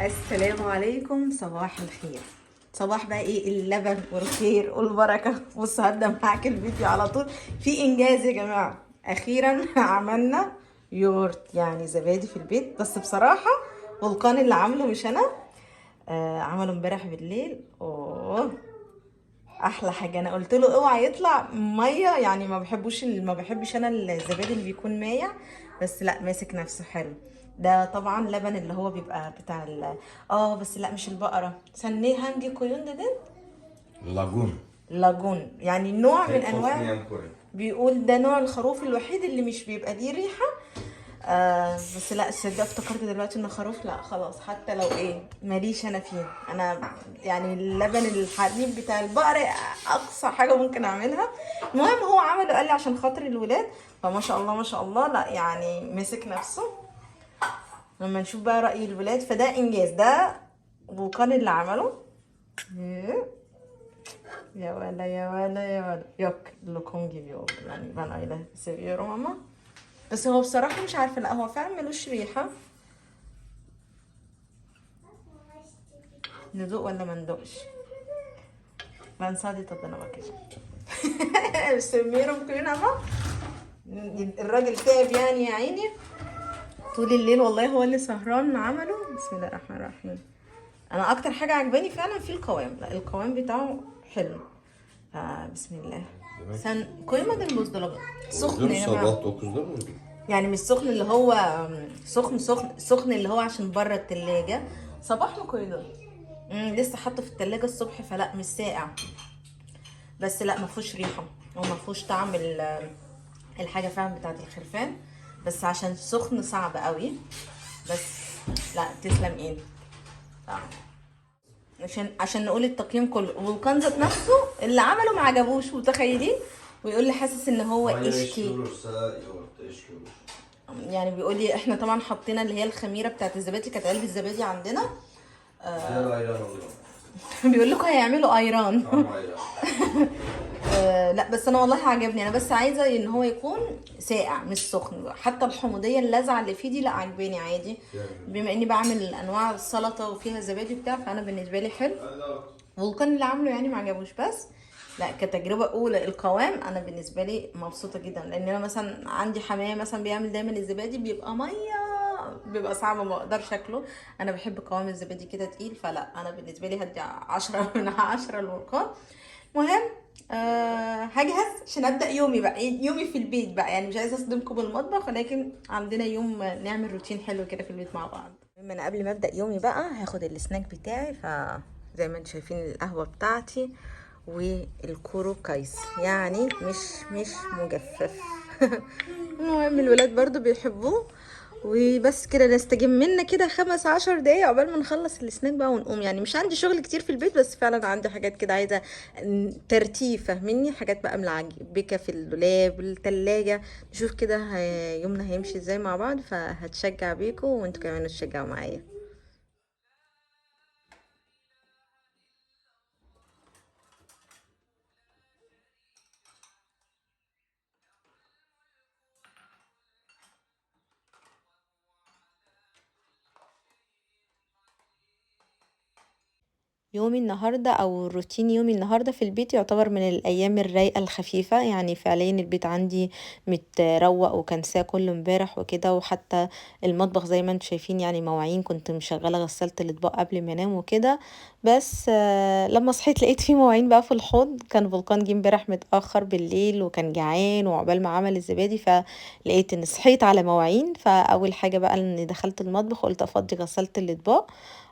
السلام عليكم، صباح الخير. صباح بقى ايه اللبن والخير والبركة. بص هبدأ معاك الفيديو على طول في انجاز يا جماعة. اخيرا عملنا يورت يعني زبادي في البيت، بس بصراحة فولكان اللي عامله مش انا. عمله امبارح بالليل. اوه احلى حاجة. انا قلت له اوعى يطلع مية، يعني ما بحبش انا الزبادي اللي بيكون مايع، بس لا ماسك نفسه حلو. ده طبعا لبن اللي هو بيبقى بتاع بس لا مش البقرة، سنيه هانجي كويون ده. لاجون. لاجون يعني نوع من هيك انواع. فصليا كوري. بيقول ده نوع الخروف الوحيد اللي مش بيبقى ليه ريحة. بس لا تصدق افتكرت دلوقتي انه خروف، لا خلاص حتى لو ايه ماليش انا فيه. انا يعني اللبن الحليب بتاع البقرة اقصى حاجة ممكن اعملها. المهم هو عمله قال لي عشان خاطر الولاد، فما شاء الله ما شاء الله، لا يعني مسك نفسه. لما نشوف بقى رأي الولاد فده انجاز. ده وكان اللي عمله. يا ولا يا ولا يا ولا يوك لوكونجي بيو يعني بان ايده سيفيرو ماما. بس هو بصراحة مش عارفة، لا هو فعلا ملوش ريحة. ندوق ولا ما ندوقش؟ بنصادي طب انا باكل. سميرو ممكن اما الراجل تعب يعني يا عيني طول الليل، والله هو اللي سهران عمله. بسم الله الرحمن الرحيم. انا اكتر حاجة عجباني فعلا في القوام، لا القوام بتاعه حلو. بسم الله. سن koymadın buzdolabı. سخن Dur يا جماعة. sabah 9'da mı? يعني مش سخن اللي هو سخن اللي هو عشان بره التلاجة. صباح ما كويدو. لسه حاطه في التلاجة الصبح، فلا مش ساقع. بس لا ما فيهوش ريحه وما فيهوش طعم الحاجه فعلا بتاعت الخرفان، بس عشان سخن صعب قوي. بس لا تسلم ايدك. عشان نقول التقييم كله، وكان ذات نفسه اللي عمله ما عجبوش، متخيلين؟ ويقول لي حاسس ان هو Banyo eşki اشكي. olursa yoğurtta eşki olur. يعني بيقول لي احنا طبعا حطينا اللي هي الخميره بتاعت الزبادي، كانت علبه الزبادي عندنا. Güzel ayran olur. بيقول لكم هيعملوا ايران. Tam ayran. لا بس انا والله عجبني، انا بس عايزه ان هو يكون ساقع مش سخن. حتى الحموضيه اللذعه اللي فيه دي لا عجباني عادي. بما اني بعمل انواع السلطه وفيها زبادي بتاع، فانا بالنسبه لي حلو. فولكان اللي عامله يعني ما عجبوش. بس لا كتجربه اولى القوام انا بالنسبه لي مبسوطه جدا، لان انا مثلا عندي حمايه مثلا بيعمل دايما الزبادي بيبقى ميه، بيبقى صعب ما اقدرش اكله. انا بحب قوام الزبادي كده تقيل، فلا انا بالنسبه لي هدي 10 من 10 الفولكان. مهم. هجهز عشان ابدا يومي بقى، يومي في البيت بقى، يعني مش عايزه اصدمكم بالمطبخ، ولكن عندنا يوم نعمل روتين حلو كده في البيت مع بعض. المهم انا قبل ما ابدا يومي بقى هاخد السناك بتاعي، زي ما انتم شايفين القهوه بتاعتي والكورو كايس، يعني مش مجفف. المهم الولاد برضو بيحبوه. وبس كده نستجم منا كده 15 دقايق عقبال ما نخلص السناك بقى ونقوم. يعني مش عندي شغل كتير في البيت، بس فعلا عندي حاجات كده عايزة ترتيب، فاهميني؟ حاجات بقى ملعبكة في الدولاب التلاجة. نشوف كده يومنا هيمشي ازاي مع بعض، فهتشجع بيكم وانتوا كمان تشجعوا معايا. يومي النهاردة أو روتين يومي النهاردة في البيت يعتبر من الأيام الرايقة الخفيفة، يعني فعليا البيت عندي متروق وكنساه كله امبارح وكده. وحتى المطبخ زي ما انتم شايفين يعني مواعين كنت مشغلة غسالة الأطباق قبل ما انام وكده. بس لما صحيت لقيت في مواعين بقى في الحوض. كان فولكان جه امبارح متأخر بالليل وكان جعان، وعقبال ما عمل الزبادي فلقيت ان صحيت على مواعين. فأول حاجة بقى اني دخلت المطبخ قلت افضي غسالة الأطباق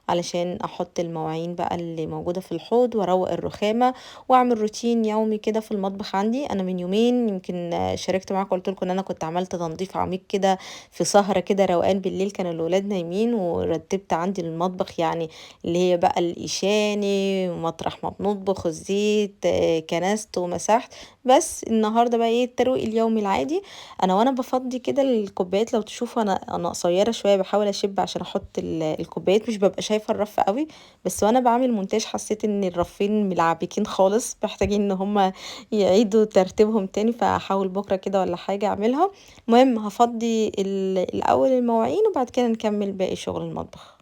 علشان احط المواعين بقى اللي موجودة في الحوض واروق الرخامة، واعمل روتين يومي كده في المطبخ عندي. انا من يومين يمكن شاركت معاكم قلت لكم ان انا كنت عملت تنظيف عميق كده في سهرة كده روقان بالليل، كان الولاد نايمين، ورتبت عندي المطبخ يعني اللي هي بقى الإشاني ومطرح ما بنطبخ الزيت، كنست ومسحت. بس النهارده بقى ايه الترويق اليومي العادي. انا وانا بفضي كده الكوبايات لو تشوفوا انا قصيره شويه بحاول اشب عشان احط الكوبايات، مش ببقى شايفه الرف قوي. بس وانا بعمل مونتاج حسيت ان الرفين ملعبكين خالص، محتاجين ان هما يعيدوا ترتيبهم تاني، فهحاول بكره كده ولا حاجه اعملها. المهم هفضي الاول المواعين وبعد كده نكمل باقي شغل المطبخ.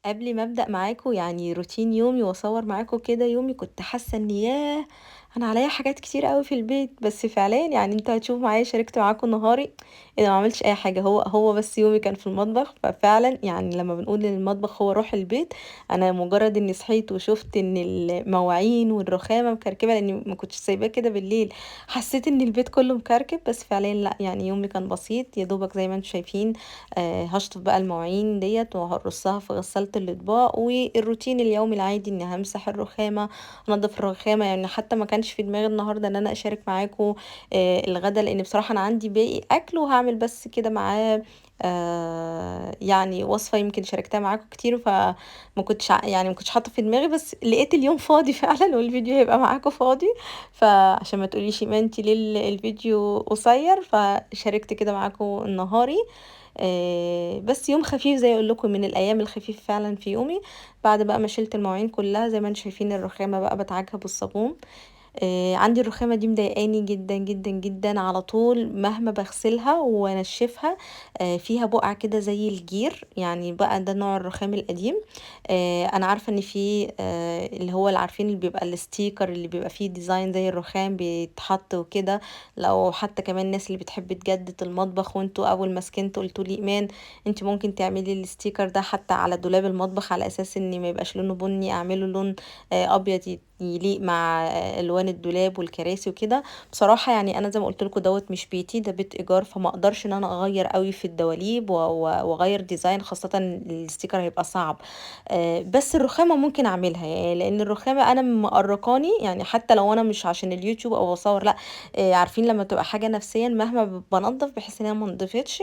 قبل ما ابدا معاكم يعني روتين يومي واصور معاكم كده يومي، كنت حاسه ان ياه انا عليا حاجات كتير قوي في البيت، بس فعليا يعني انتوا هتشوفوا معايا شاركت معاكم نهاري انا ما عملتش اي حاجه، هو بس يومي كان في المطبخ. ففعلا يعني لما بنقول ان المطبخ هو روح البيت، انا مجرد اني صحيت وشفت ان المواعين والرخامه مكركبه لاني ما كنتش سايباه كده بالليل، حسيت ان البيت كله مكركب. بس فعليا لا، يعني يومي كان بسيط يا دوبك زي ما انتم شايفين. هشطف بقى المواعين ديت وهرصها في غسالة الأطباق، والروتين اليومي العادي إني همسح الرخامة، انضف الرخامة. يعني حتى ما كانش في دماغي النهاردة ان انا اشارك معاكم الغدا، لان بصراحة انا عندي باقي اكل وهعمل بس كده معاه يعني وصفة يمكن شاركتها معاكم كتير، فما كنتش يعني ما كنتش حاطة في دماغي، بس لقيت اليوم فاضي فعلا والفيديو هيبقى معاكم فاضي. فعشان ما تقوليش ما انتي ليه الفيديو قصير، فشاركت كده معاكم النهاري. بس يوم خفيف زي اقول لكم، من الايام الخفيفه فعلا في يومي. بعد بقى ما شلت المواعين كلها زي ما انتم شايفين، الرخامه بقى بتعجها بالصابون. عندي الرخامة دي مضايقاني جدًا، جدًا، جدًا، على طول مهما باغسلها وانشفها فيها بقع كده زي الجير، يعني بقى ده نوع الرخام القديم. أنا عارفة إن في اللي هو عارفين اللي بيبقى الستيكر اللي بيبقى فيه ديزاين زي الرخام بيتحط وكده، لو حتى كمان الناس اللي بتحب تجدد المطبخ، وانتوا أول ما سكنتوا قلتوا لي إيمان انت ممكن تعملي الستيكر ده حتى على دولاب المطبخ، على أساس إن ما يبقاش لونه بني، أعمله لون أبيض يليق مع ألوان الدولاب والكراسي وكده. بصراحة يعني أنا زي ما قُلت لكم دوّة مش بيتي، ده بيت إيجار، فما أقدرش إن أنا أغيّر أوي في الدواليب وأغيّر ديزاين، خاصةً الستيكر هيبقى صعب. بس الرخامة ممكن أعملها، يعني لإن الرخامة أنا مأرّقاني، يعني حتى لو أنا مش عشان اليوتيوب أو باصوّر لأ، عارفين لمّا تبقى حاجة نفسيًا مهما بانضّف باحس إن هي ما نضفتش.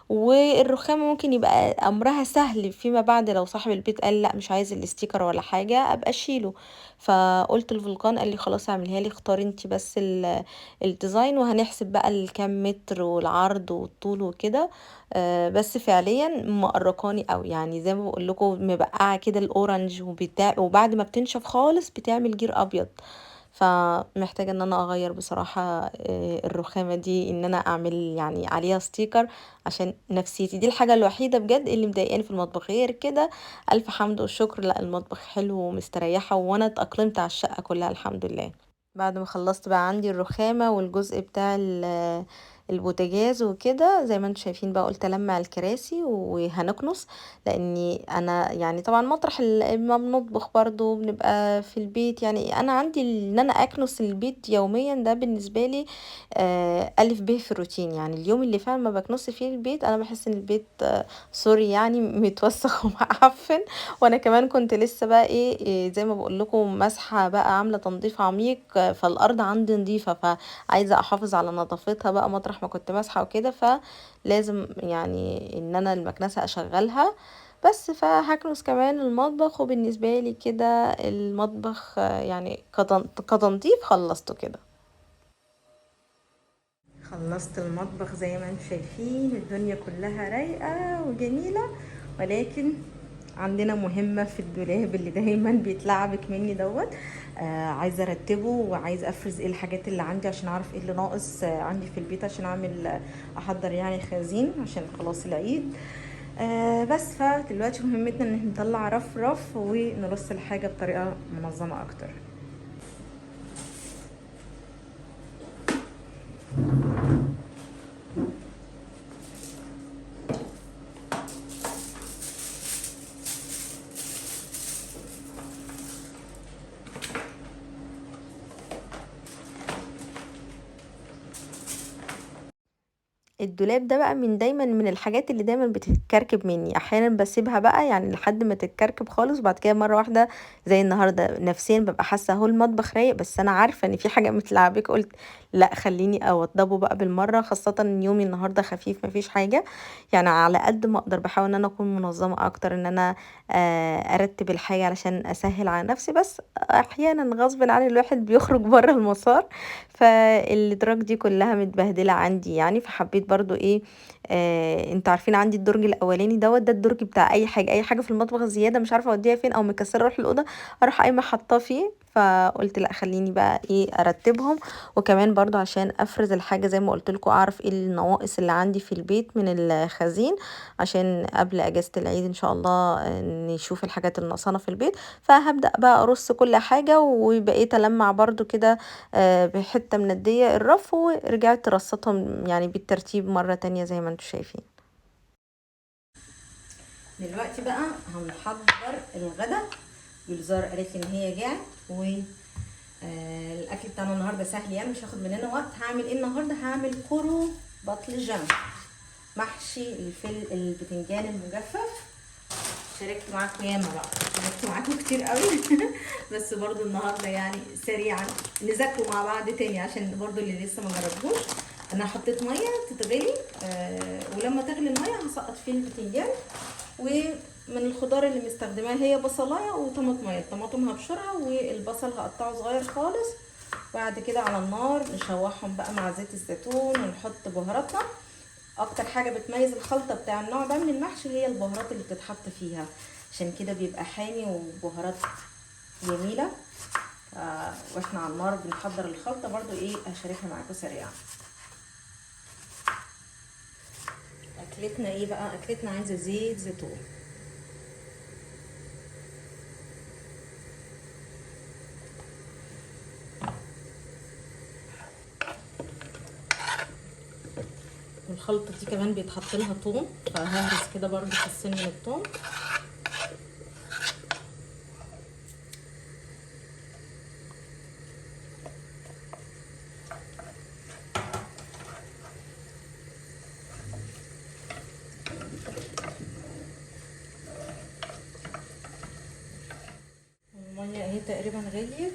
والرخامة ممكن يبقى أمرها سهل فيما بعد لو صاحب البيت قال لأ مش عايز الاستيكر ولا حاجة أبقى أشيله. فقلت لفولكان قال لي خلاص اعمليها لي، اختاري انتي بس الديزاين وهنحسب بقى الكام متر والعرض والطول وكده. بس فعليا مقرقاني قوي، يعني زي ما بقول لكم مبقعه كده الاورنج وبعد ما بتنشف خالص بتعمل جير ابيض. فمحتاجة ان انا اغير بصراحة الرخامة دي، ان انا اعمل يعني عليها ستيكر عشان نفسيتي. دي الحاجة الوحيدة بجد اللي مضايقاني في المطبخ، غير كده الف حمد والشكر، لا المطبخ حلو ومستريحة وانا اتأقلمت على الشقة كلها الحمد لله. بعد ما خلصت بقى عندي الرخامة والجزء بتاع البوتاجاز وكده، زي ما انتم شايفين بقى قلت ألمع الكراسي وهنكنس، لاني انا يعني طبعا مطرح ما بنطبخ برضو بنبقى في البيت، يعني انا عندي ان انا اكنس البيت يوميا ده بالنسبة لي الف ب في الروتين. يعني اليوم اللي فعلا ما بكنس فيه البيت انا بحس ان البيت سوري يعني متوسخ ومعفن. وانا كمان كنت لسه بقى إيه زي ما بقول لكم مسحه بقى، عامله تنظيف عميق، فالارض عندي نظيفه، فعايزه احافظ على نظافتها بقى مطرح ما كنت مسحه وكده، فلازم يعني ان انا المكنسه اشغلها. بس فهكنس كمان المطبخ، وبالنسبه لي كده المطبخ يعني كتنظيف خلصته كده. خلصت المطبخ زي ما انتم شايفين، الدنيا كلها رايقة وجميلة، ولكن عندنا مهمة في الدولاب اللي دايما بيتلعبك مني دوت. عايزة ارتبه وعايزة افرز ايه الحاجات اللي عندي عشان اعرف ايه اللي ناقص عندي في البيت، عشان اعمل احضر يعني خزين عشان خلاص العيد. بس فدلوقتي مهمتنا ان احنا نطلع رف ونرص الحاجة بطريقة منظمة اكتر. الدولاب ده بقى دايما من الحاجات اللي دايما بتتكركب مني، احيانا بسيبها بقى يعني لحد ما تتكركب خالص، وبعد كده مره واحده زي النهارده نفسيا ببقى حاسه اهو المطبخ رايق، بس انا عارفه ان في حاجه متلعبك، قلت لا خليني اوضبه بقى بالمره، خاصه ان يومي النهارده خفيف مفيش حاجه. يعني على قد ما اقدر بحاول ان انا اكون منظمه اكتر، ان انا ارتب الحاجه علشان اسهل على نفسي، بس احيانا غصب عن الواحد بيخرج بره المسار، فالادراج دي كلها متبهدله عندي يعني. فحبيت برضو ايه انتوا عارفين عندي الدرج الاولاني دوت، ده الدرج بتاع اي حاجه في المطبخ زياده مش عارفه اوديها فين او مكسره اروح الاوضه اروح قايمه حاطاه فيه. فقلت لا خليني بقى ايه ارتبهم، وكمان برضو عشان افرز الحاجه زي ما قلت لكم، اعرف ايه النواقص اللي عندي في البيت من الخزين، عشان قبل اجازه العيد ان شاء الله نشوف الحاجات اللي ناقصانا في البيت. فهبدا بقى ارص كل حاجه، وبقيت المع برضو كده بحته منديه الرف، ورجعت رصتهم يعني بالترتيب مره تانية زي ما انتم شايفين. دلوقتي بقى هنحضر الغدا. جلزار قالت لي ان هي جاعت، الاكل بتاعنا النهارده سهل يعني مش هياخد مننا وقت. هعمل ايه النهارده؟ هعمل كرو باطلجان محشي البتنجان المجفف. شاركت معاكم ياما بقى، شاركت معاكم كتير قوي بس برضو النهارده يعني سريعا نذاكروا مع بعض تاني، عشان برضو اللي لسه ما جربوش. انا حطيت ميه تتغلي، ولما تغلي الميه هسقط فيه البتنجان. ومن الخضار اللي مستخدماه هي بصلايه وطماطميه. الطماطم هبشرها والبصل هقطعه صغير خالص. بعد كده على النار نشوحهم بقى مع زيت الزيتون ونحط بهاراتنا. اكتر حاجه بتميز الخلطه بتاع النوع ده من المحشي هي البهارات اللي بتتحط فيها، عشان كده بيبقى حامي وبهارات جميله. واحنا على النار بنحضر الخلطه برضو ايه هشاركها معاكم سريعا. اكلتنا ايه بقى؟ اكلتنا عايزه زيت زيتون. الخلطه دي كمان بيتحط لها ثوم، فههرس كده برضو في السن من الثوم. الميه اهي تقريبا غليت.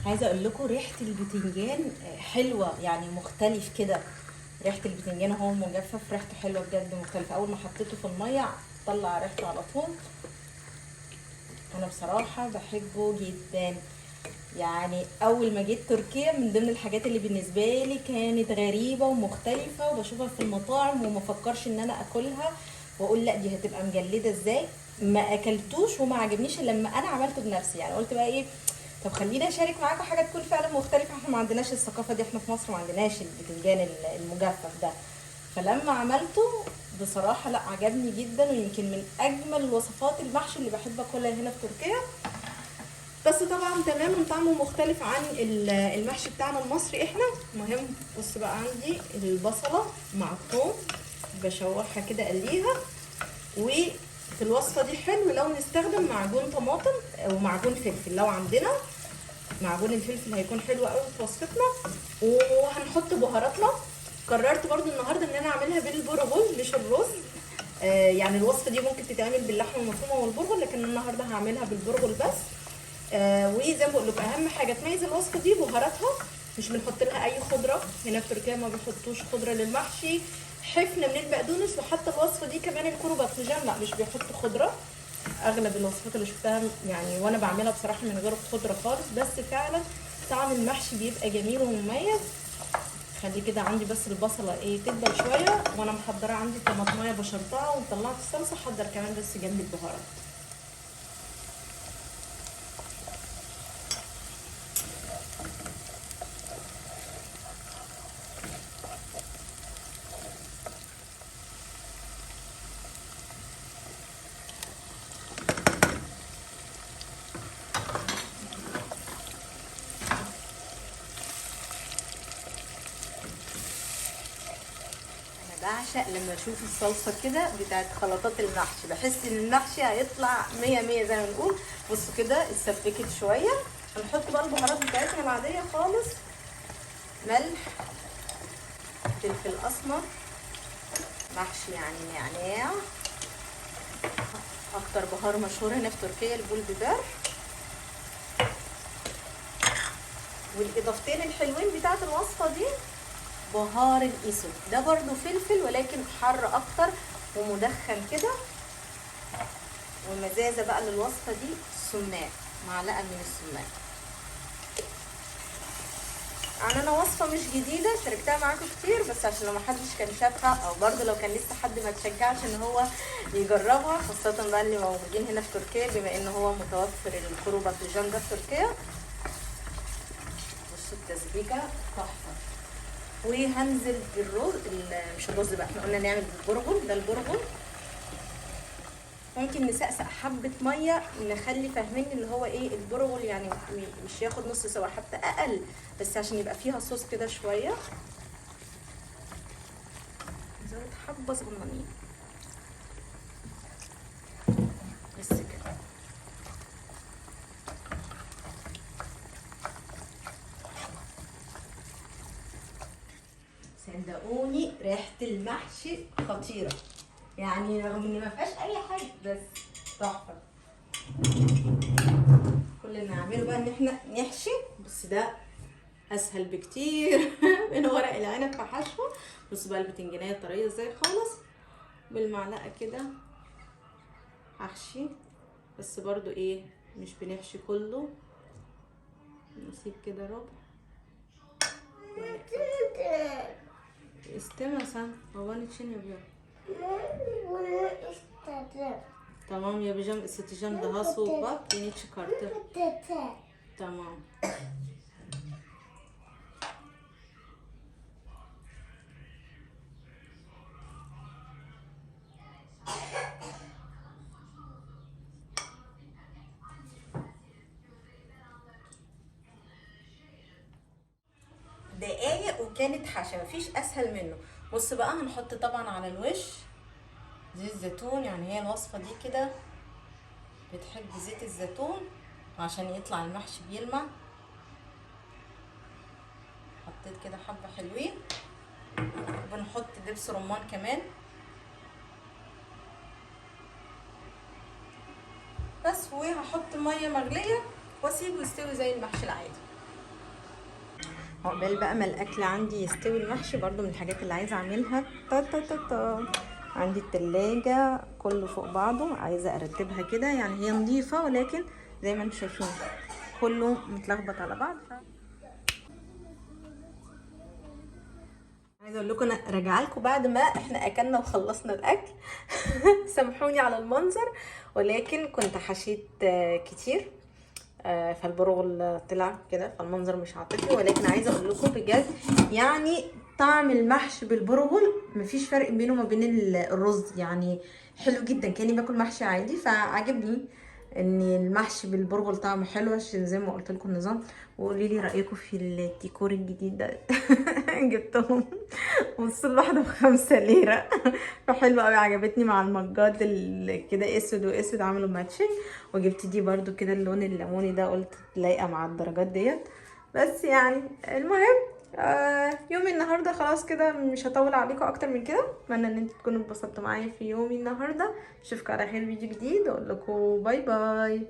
عايزه اقول لكم ريحه البتنجان حلوه يعني مختلف كده. ريحه البتنجان وهو مجفف ريحته حلوه بجد مختلفه. اول ما حطيته في الميه طلع ريحته على طول. انا بصراحه بحبه جدا. يعني اول ما جيت تركيا من ضمن الحاجات اللي بالنسبه لي كانت غريبه ومختلفه وبشوفها في المطاعم وما فكرش ان انا اكلها، واقول لا دي هتبقى مجلده ازاي. ما اكلتوش وما عجبنيش الا لما انا عملته بنفسي. يعني قلت بقى ايه، طب خليني اشارك معاكم حاجه تكون فعلا مختلفه. احنا ما عندناش الثقافه دي، احنا في مصر ما عندناش البتنجان المجفف ده. فلما عملته بصراحه لا عجبني جدا، ويمكن من اجمل وصفات المحشي اللي بحب اكلها هنا في تركيا. بس طبعا تماما طعمه مختلف عن المحشي بتاعنا المصري احنا. مهم بص بقى عندي البصله مع الثوم بشوحها كده اقليها. وفي الوصفه دي حلو لو نستخدم معجون طماطم او معجون فلفل. لو عندنا معجون الفلفل هيكون حلو قوي في وصفتنا. وهنحط بهاراتنا. قررت برضو النهارده ان انا اعملها بالبرغل مش الرز. يعني الوصفه دي ممكن تتعمل باللحمه المفرومه والبرغل، لكن النهارده هعملها بالبرغل بس. وزي ما بقول لكم اهم حاجه تميز الوصفه دي بهاراتها. مش بنحط لها اي خضره. هنا في تركيا ما بيحطوش خضره للمحشي. حفنه من البقدونس. وحتى الوصفه دي كمان الكرو باطلجان لا مش بيحطوا خضره. اغلب الوصفات اللي شفتها يعني وانا بعملها بصراحه من غير خضره خالص. بس فعلا طعم المحشي بيبقى جميل ومميز. خلي كده عندي بس البصله ايه تدبل شويه، وانا محضره عندي طماطمايه بشرتها وطلعت الصلصه. حضر كمان بس جنب البهارات. بعشق لما اشوف الصلصه كده بتاعت خلطات المحشي. بحس ان المحشي هيطلع 100 100 زي ما نقول. بصوا كده اتسبكت شويه. هنحط بقى البهارات بتاعتنا العاديه خالص. ملح، فلفل اسمر، محشي يعني نعناع. اكتر بهار مشهور هنا في تركيا البول بيبر. والاضافتين الحلوين بتاعت الوصفه دي بهار الاسود. ده برضو فلفل ولكن حر اكتر ومدخن كده. والمزازه بقى للوصفه دي سماق، معلقه من السماق. يعني انا وصفه مش جديده، شاركتها معاكم كتير، بس عشان لو محدش كان شافها او برضه لو كان لسه حد ما تشجعش ان هو يجربها، خاصه بقى اللي موجودين هنا في تركيا بما ان هو متوفر الكرو باذنجان في تركيا. بصوا التسبيكه تحفه. وهنزل بالرز، مش الرز بقى، احنا قلنا نعمل بالبرغل، ده البرغل. ممكن نسقسق حبه ميه، نخلي فاهمين اللي هو ايه البرغل، يعني مش ياخد نص سوا، حتى اقل، بس عشان يبقى فيها صوص كده شويه. نزود حبه صغننين بس كده. صدقوني ريحه المحشي خطيره، يعني رغم ان ما فيهاش اي حاجه بس تحفه. كل اللي نعمله بقى ان احنا نحشي، بس ده اسهل بكتير من ورق العنب في حشوه. بصوا بقى البتنجانيه طريه ازاي خالص، بالمعلقه كده هحشي، بس برضو ايه مش بنحشي كله، نسيب كده ربع. استمع سان babanın için yapıyor. Tamam yapacağım, ısıtacağım, daha soğuk bak yeni çıkarttı. Tamam. دقايق وكانت حشا، مفيش اسهل منه. بص بقى هنحط طبعا على الوش زيت زيتون، يعني هي الوصفه دي كده بتحب زيت الزيتون عشان يطلع المحشي بيلمع. حطيت كده حبه حلوين، وبنحط دبس رمان كمان بس. وهحط ميه مغليه واسيبه يستوي زي المحشي العادي. عقبال بقى ما الاكل عندي يستوي، المحشي برضو من الحاجات اللي عايزه اعملها. عندي التلاجة كله فوق بعضه، عايزه ارتبها كده، يعني هي نظيفه ولكن زي ما انتم شايفين كله متلخبط على بعض. عايزه اقول لكم انا راجعه لكم بعد ما احنا اكلنا وخلصنا الاكل سامحوني على المنظر، ولكن كنت حشيت كتير، فالبرغل طلع كده، فالمنظر مش عاطفي. ولكن عايزه اقول لكم بجد، يعني طعم المحشي بالبرغل مفيش فرق بينه وما بين الرز، يعني حلو جدا كاني باكل محشي عادي. فعجبني ان المحشي بالبرغل طعمه حلو، عشان زي ما قلت لكم النظام. وقولي لي رايكم في الديكور الجديد ده جبتهم بصوا الواحده ب5 ليره فحلوه قوي، عجبتني مع المجات كده اسود واسود عملوا ماتشنج. وجبت دي برضو كده اللون الليموني ده، قلت لايقه مع الدرجات ديت. بس يعني المهم يومي النهارده خلاص كده، مش هطول عليكم اكتر من كده. اتمنى ان انتوا تكونوا اتبسطتوا معايا في يومي النهارده. اشوفكم على خير فيديو جديد، اقول لكم باي باي.